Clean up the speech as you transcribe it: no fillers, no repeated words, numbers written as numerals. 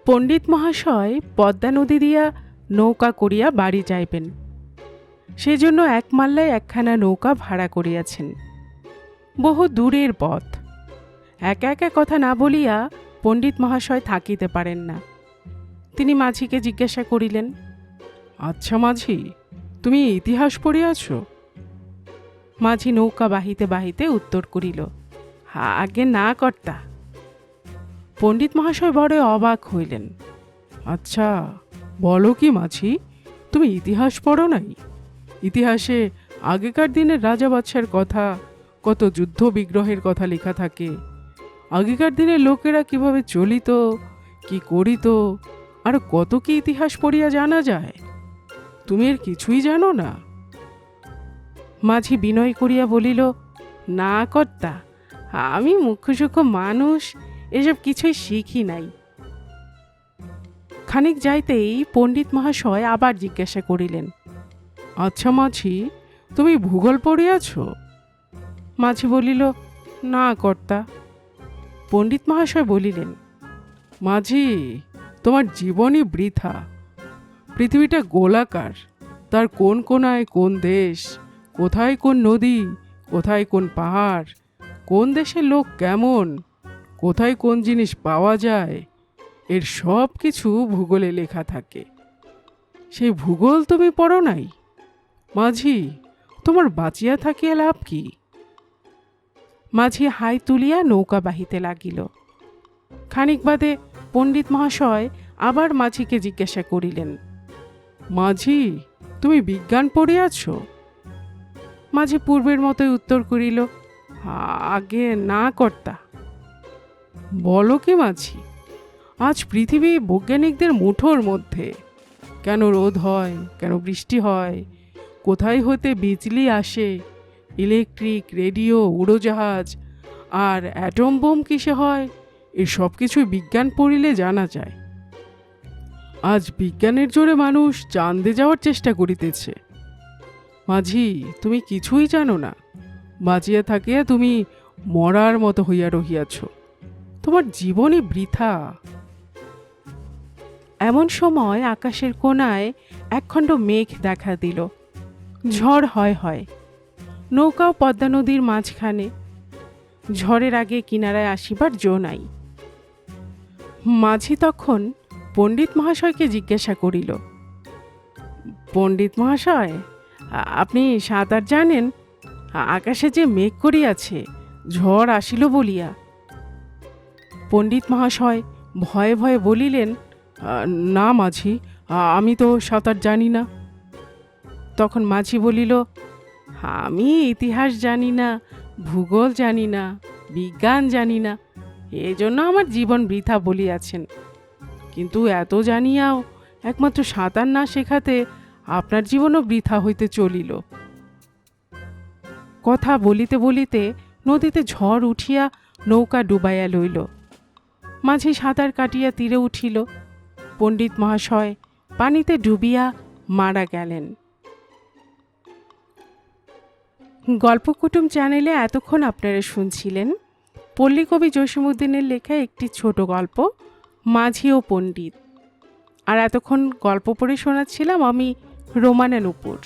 পণ্ডিত মহাশয় পদ্মা নদী দিয়া নৌকা করিয়া বাড়ি যাইবেন, সেজন্য এক মাল্লায় একখানা নৌকা ভাড়া করিয়াছেন। বহু দূরের পথ। একা একা কথা না বলিয়া পণ্ডিত মহাশয় থাকিতে পারেন না। তিনি মাঝিকে জিজ্ঞাসা করিলেন, আচ্ছা মাঝি, তুমি ইতিহাস পড়িয়াছ? মাঝি নৌকা বাহিতে বাহিতে উত্তর করিল, আগে না কর্তা। পণ্ডিত মহাশয় বড় অবাক হইলেন। আচ্ছা, বলো কি মাঝি, তুমি ইতিহাস পড়ো নাই? ইতিহাসে আগেকার দিনের রাজা বাদশার কথা, কত যুদ্ধ বিগ্রহের কথা লেখা থাকে। আগেকার দিনের লোকেরা কিভাবে চলিত, কি করিত, আর কত কি ইতিহাস পড়িয়া জানা যায়। তুমি এর কিছুই জানো না? মাঝি বিনয় করিয়া বলিল, না কর্তা, আমি মুখ্যসূক্ষ্ম মানুষ, এসব কিছুই শিখি নাই। খানিক যাইতেই পণ্ডিত মহাশয় আবার জিজ্ঞাসা করিলেন, আচ্ছা মাঝি, তুমি ভূগোল পড়িয়াছ? মাঝি বলিল, না কর্তা। পণ্ডিত মহাশয় বলিলেন, মাঝি, তোমার জীবনই বৃথা। পৃথিবীটা গোলাকার, তার কোন কোনায় কোন দেশ, কোথায় কোন নদী, কোথায় কোন পাহাড়, কোন দেশের লোক কেমন, কোথায় কোন জিনিস পাওয়া যায়, এর সব কিছু ভূগোলে লেখা থাকে। সেই ভূগোল তুমি পড়ো নাই? মাঝি, তোমার বাঁচিয়া থাকিয়া লাভ কি? মাঝি হাই তুলিয়া নৌকা বাহিতে লাগিল। খানিক বাদে পণ্ডিত মহাশয় আবার মাঝিকে জিজ্ঞাসা করিলেন, মাঝি, তুমি বিজ্ঞান পড়িয়াছ? মাঝি পূর্বের মতোই উত্তর করিল, আগে না কর্তা। বলো কি মাঝি, আজ পৃথিবী বৈজ্ঞানিকদের মুঠোর মধ্যে। কেন রোদ হয়, কেন বৃষ্টি হয়, কোথায় হতে বিজলি আসে, ইলেকট্রিক, রেডিও, উড়োজাহাজ আর অ্যাটম বোম কিসে হয়, এর সব কিছুই বিজ্ঞান পড়িলে জানা যায়। আজ বিজ্ঞানের জোরে মানুষ চাঁদে যাওয়ার চেষ্টা করিতেছে। মাঝি, তুমি কিছুই জানো না। বাঁচিয়া থাকিয়া তুমি মরার মতো হইয়া রহিয়াছ। তোমার জীবনই বৃথা। এমন সময় আকাশের কোণায় একখণ্ড মেঘ দেখা দিল। ঝড় হয়। নৌকাও পদ্মা নদীর মাঝখানে। ঝড়ের আগে কিনারায় আসিবার জো নাই। মাঝি তখন পণ্ডিত মহাশয়কে জিজ্ঞাসা করিল, পণ্ডিত মহাশয়, আপনি সাঁতার জানেন? আকাশে যে মেঘ করিয়াছে, ঝড় আসিল বলিয়া। পণ্ডিত মহাশয় ভয়ে ভয়ে বলিলেন, না মাঝি, আমি তো সাঁতার জানি না। তখন মাঝি বলিল, আমি ইতিহাস জানি না, ভূগোল জানি না, বিজ্ঞান জানি না, এজন্য আমার জীবন বৃথা বলিয়াছেন। কিন্তু এত জানিয়াও একমাত্র সাঁতার না শেখাতে আপনার জীবনও বৃথা হইতে চলিল। কথা বলিতে বলিতে নদীতে ঝড় উঠিয়া নৌকা ডুবাইয়া লইল। মাঝি সাঁতার কাটিয়া তীরে উঠিল। পণ্ডিত মহাশয় পানিতে ডুবিয়া মারা গেলেন। গল্পকুটুম চ্যানেলে এতক্ষণ আপনারা শুনছিলেন পল্লীকবি জসীমউদ্দীনের লেখা একটি ছোট গল্প, মাঝি ও পণ্ডিত। আর এতক্ষণ গল্প পড়ে শোনাচ্ছিলাম আমি রোমানা নূপুর।